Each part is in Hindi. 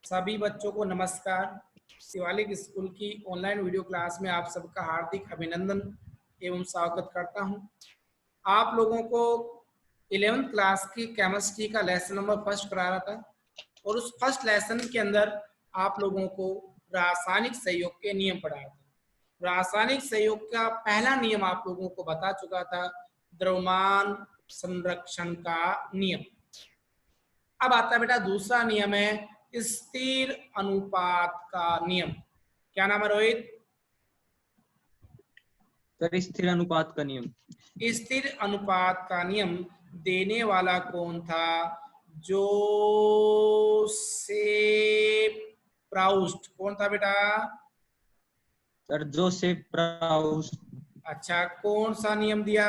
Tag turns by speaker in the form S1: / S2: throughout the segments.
S1: सभी बच्चों को नमस्कार। शिवालिक स्कूल की ऑनलाइन वीडियो क्लास में आप सबका हार्दिक अभिनंदन एवं स्वागत करता हूं। आप लोगों को 11th क्लास की केमिस्ट्री का लेसन नंबर फर्स्ट करा रहा था और उस फर्स्ट लेसन के अंदर आप लोगों को रासायनिक संयोग के नियम पढ़ाया था। रासायनिक संयोग का पहला नियम आप लोगों को बता चुका था, द्रव्यमान संरक्षण का नियम। अब आता है बेटा दूसरा नियम है स्थिर अनुपात का नियम। क्या नाम है रोहित?
S2: सर स्थिर अनुपात का नियम।
S1: स्थिर अनुपात का नियम देने वाला कौन था? Joseph Proust. कौन था बेटा?
S2: Sir Joseph Proust.
S1: अच्छा, कौन सा नियम दिया?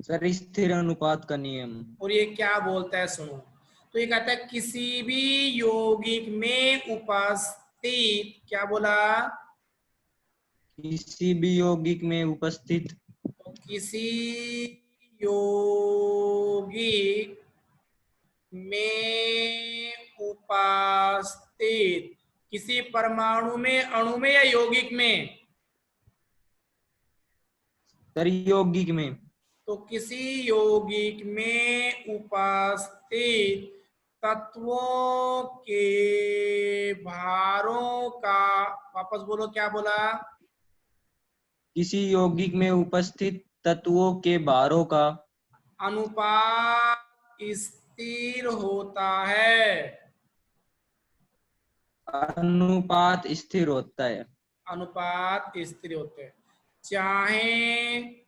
S2: सर स्थिर अनुपात का नियम।
S1: और ये क्या बोलता है सुनो। तो ये कहता है किसी भी यौगिक में उपस्थित, क्या बोला?
S2: किसी भी यौगिक में उपस्थित
S1: तो किसी यौगिक में उपस्थित किसी परमाणु में, अणु में या यौगिक में?
S2: सर यौगिक में।
S1: तो किसी यौगिक में उपस्थित तत्वों के भारों का, वापस बोलो क्या बोला?
S2: किसी यौगिक में उपस्थित तत्वों के भारों का
S1: अनुपात स्थिर होता है।
S2: अनुपात स्थिर होता है।
S1: अनुपात स्थिर होते हैं। चाहे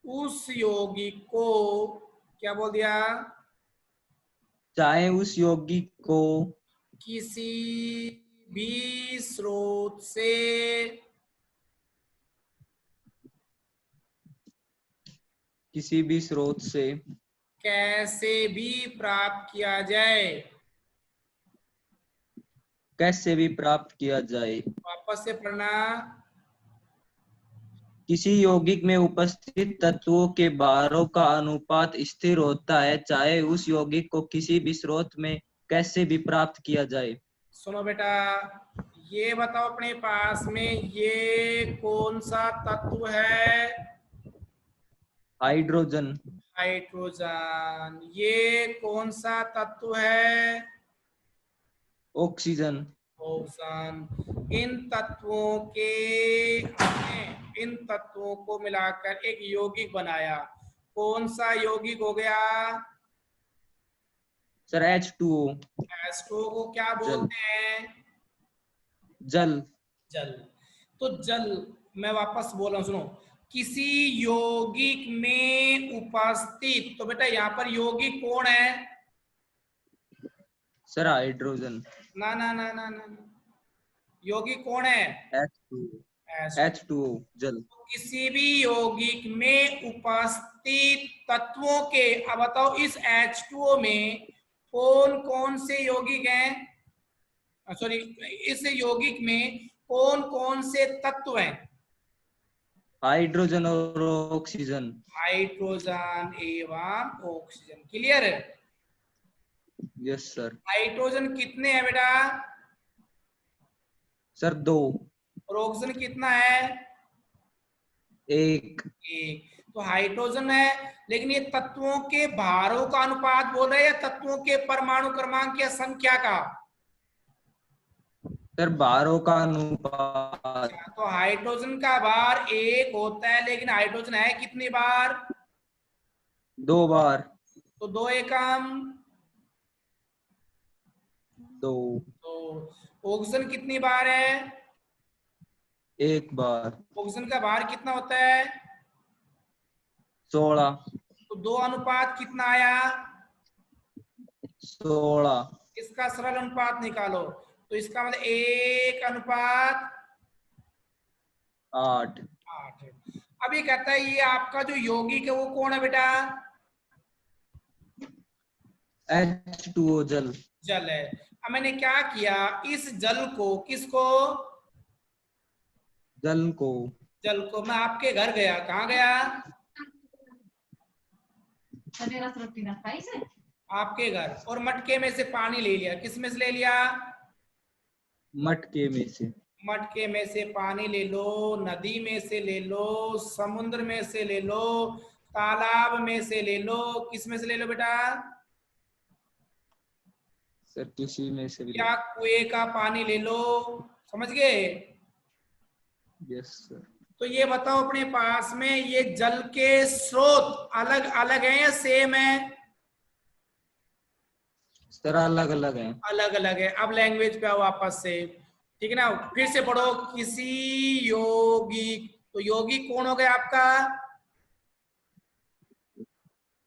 S1: उस यौगिक को, क्या बोल दिया?
S2: चाहे उस यौगिक को
S1: किसी भी स्रोत से
S2: किसी भी स्रोत से
S1: कैसे भी प्राप्त किया जाए।
S2: कैसे भी प्राप्त किया जाए।
S1: वापस से पढ़ना।
S2: किसी यौगिक में उपस्थित तत्वों के भारों का अनुपात स्थिर होता है, चाहे उस यौगिक को किसी भी स्रोत में कैसे भी प्राप्त किया जाए।
S1: सुनो बेटा, ये बताओ अपने पास में ये कौन सा तत्व है?
S2: हाइड्रोजन।
S1: हाइड्रोजन। ये कौन सा तत्व है?
S2: ऑक्सीजन।
S1: ऑक्सीजन। इन तत्वों को मिलाकर एक यौगिक बनाया। कौन सा यौगिक हो गया?
S2: Sir H2O।
S1: H2O को क्या
S2: जल।
S1: बोलते हैं?
S2: जल।
S1: जल। तो जल, मैं वापस बोल रहा हूं सुनो। किसी यौगिक में उपस्थित, तो बेटा यहाँ पर यौगिक कौन है?
S2: Sir hydrogen.
S1: ना ना ना ना ना ना। यौगिक कौन है?
S2: H2O।
S1: H2O।
S2: H2O जल।
S1: तो किसी भी यौगिक में उपस्थित तत्वों के, अब बताओ इस H2O में कौन कौन से यौगिक हैं? सॉरी, इस यौगिक में कौन कौन से तत्व हैं?
S2: हाइड्रोजन और ऑक्सीजन।
S1: हाइड्रोजन एवं ऑक्सीजन। क्लियर है?
S2: Yes sir.
S1: हाइड्रोजन कितने हैं बेटा?
S2: सर 2।
S1: और ऑक्सीजन कितना है?
S2: 1।
S1: एक। तो हाइड्रोजन है, लेकिन ये तत्वों के भारों का अनुपात बोल रहे हैं या तत्वों के परमाणु क्रमांक या संख्या का?
S2: सर भारों का अनुपात।
S1: तो हाइड्रोजन का भार 1 होता है, लेकिन हाइड्रोजन है कितनी बार?
S2: 2 बार।
S1: तो 2 एकम
S2: 2।
S1: तो ऑक्सीजन कितनी बार है?
S2: 1 बार।
S1: ऑक्सीजन का भार कितना होता है?
S2: 16।
S1: तो 2 अनुपात कितना आया?
S2: 16।
S1: इसका सरल अनुपात निकालो। तो इसका मतलब 1 अनुपात
S2: 8।
S1: 8 है। अब ये कहता है ये आपका जो यौगिक है वो कौन है बेटा?
S2: H2O जल।
S1: जल है। अब मैंने क्या किया, इस जल को, किसको?
S2: जल को।
S1: जल को मैं आपके घर गया, कहाँ गया? आपके घर। और मटके में से पानी ले लिया, किस में से ले लिया?
S2: मटके में से।
S1: मटके में से पानी ले लो, नदी में से ले लो, समुद्र में से ले लो, तालाब में से ले लो, किस में से ले लो बेटा?
S2: सर किसी में से भी।
S1: या कुएं का पानी ले लो, समझ गए?
S2: Yes sir.
S1: तो ये बताओ अपने पास में ये जल के स्रोत अलग अलग हैं या सेम है?
S2: सर अलग अलग है।
S1: अलग अलग है। अब लैंग्वेज पे आओ वापस से, ठीक है ना? फिर से पढ़ो, किसी यौगिक, तो यौगिक कौन हो गया आपका?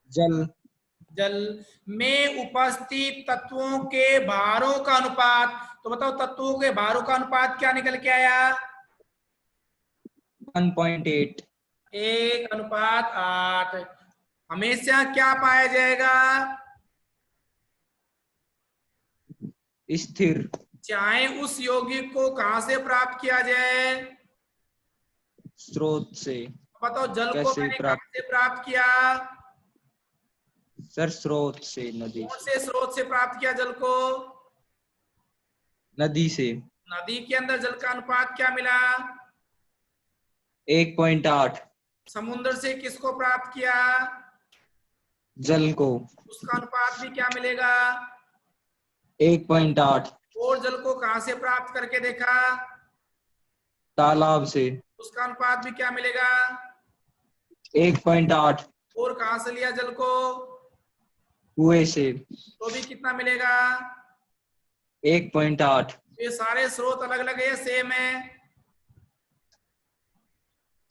S2: जल।
S1: जल में उपस्थित तत्वों के भारों का अनुपात। तो बताओ तत्वों के भारों का अनुपात क्या निकल के आया?
S2: 1.8।
S1: 1:8। हमेशा क्या पाया जाएगा?
S2: स्थिर।
S1: चाहे उस यौगिक को कहां से प्राप्त किया जाए?
S2: स्रोत से।
S1: बताओ जल को
S2: कैसे
S1: मैंने
S2: प्राप्त?
S1: कहां से प्राप्त किया?
S2: सर स्रोत से, नदी
S1: कौन
S2: से।
S1: से स्रोत से प्राप्त किया जल को?
S2: नदी से।
S1: नदी के अंदर जल का अनुपात क्या मिला?
S2: 1.8।
S1: समुद्र से किसको प्राप्त किया?
S2: जल को।
S1: उसका अनुपात भी क्या मिलेगा?
S2: 1.8।
S1: और जल को कहां से प्राप्त करके देखा?
S2: तालाब से।
S1: उसका अनुपात भी क्या मिलेगा?
S2: 1.8।
S1: और कहां से लिया जल को?
S2: कुएं से।
S1: तो भी कितना मिलेगा?
S2: 1.8।
S1: ये सारे स्रोत अलग अलग है या सेम है?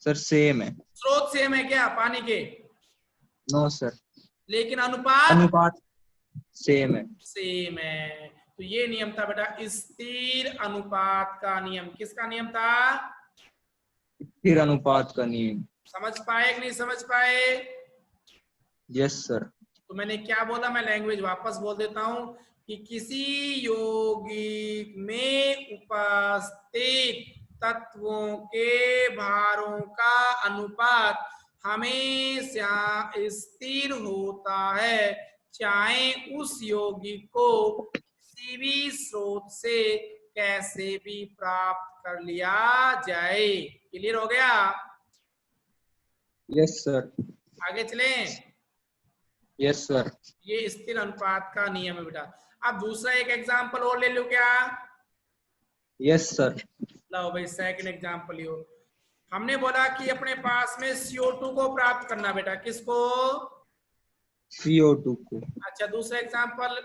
S2: सर सेम है।
S1: स्रोत सेम है क्या पानी के?
S2: No sir.
S1: लेकिन अनुपात
S2: अनुपात सेम है।
S1: सेम है। तो ये नियम था बेटा स्थिर अनुपात का नियम। किसका नियम था?
S2: स्थिर अनुपात का नियम।
S1: समझ पाए कि नहीं समझ पाए?
S2: Yes sir.
S1: तो मैंने क्या बोला, मैं लैंग्वेज वापस बोल देता हूं कि किसी यौगिक में उपस्थित तत्वों के भारों का अनुपात हमेशा स्थिर होता है, चाहे उस यौगिक को किसी भी स्रोत से कैसे भी प्राप्त कर लिया जाए। क्लियर हो गया?
S2: Yes sir.
S1: आगे चलें।
S2: Yes sir.
S1: ये स्थिर अनुपात का नियम है बेटा। अब दूसरा एक एग्जांपल और ले लो क्या?
S2: Yes sir.
S1: लो भाई सेकंड एग्जांपल लियो। हमने बोला कि अपने पास में CO2 को प्राप्त करना बेटा, किसको?
S2: CO2 को।
S1: अच्छा दूसरा एग्जांपल